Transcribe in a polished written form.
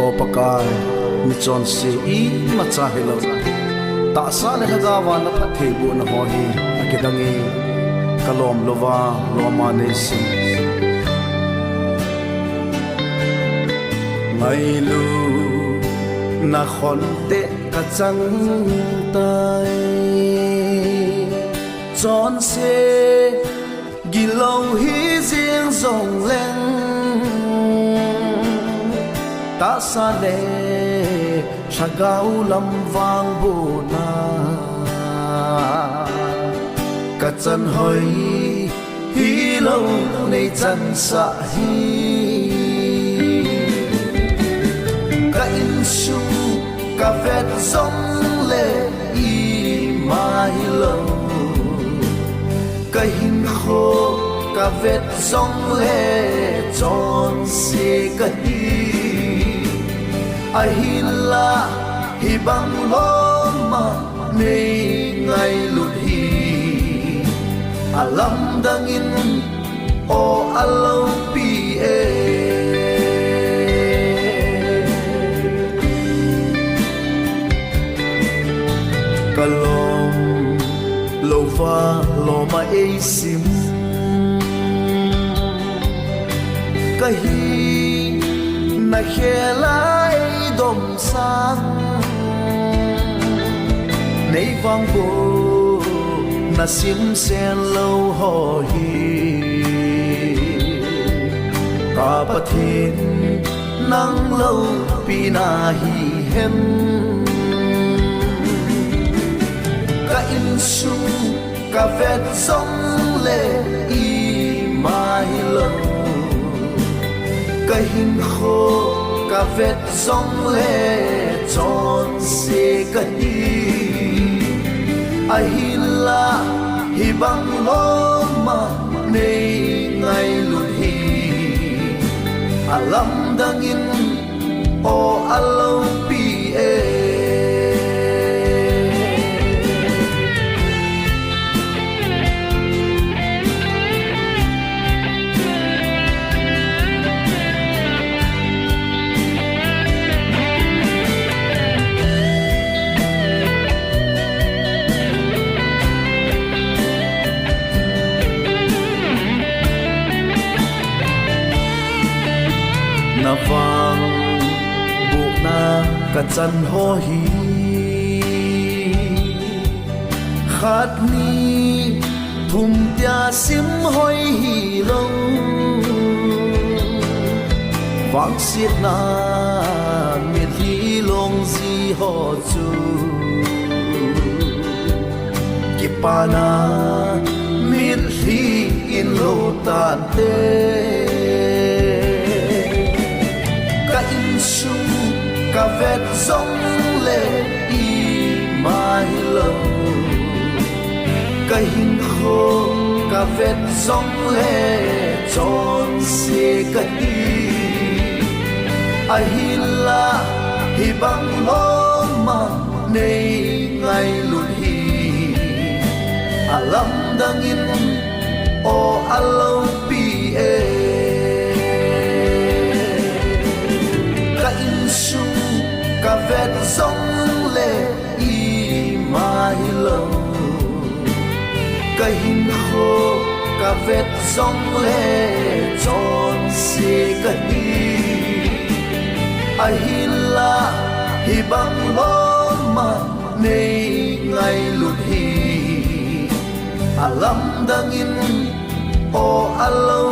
o pakai mi chon se I ma cha hello ta sa le hagawa na phathe bu na ho hi akidangi kalom lova loma ne si mai lu na khol te ka chang tai chon se gilo hi riêng rong leng ta sa le chagau lam vang bu na ka chan hoi hi lo nei chan sa hi ka in su ka vet song le I mai lo ka hin kho ka vet song le chon se ka hi a hin la hi bang lo ma nei ngai lut hi alam dangin o alo pi e kalom lova loma e sim kahi na khelai dom sang nei vang bo na sim sen lo ho hi ka pathin nang lo pi na hi hem ka in su ka vet song le I mai lo ka hin kho ka vet song le chon se ka hi a hin la hi bang lo ma nei ngai lut hi alam dangin o alo pi e na vang bu na ka chan ho hi khat ni thum tia sim hoi hi lo vang siết na miệt hi long ji ho chu kipana miệt hi in lo tan te su ka vet song le I mai lo ka hin kho ka vet song le chon se ka hi a hin la hi bang lo ma nei ngai lut hi alam dangin o alo pi e su ka vet song le I mai lo ka hin kho ka vet song le chon se ka hi a hin la hi bang lo ma nei ngai lut hi alam dangin o alo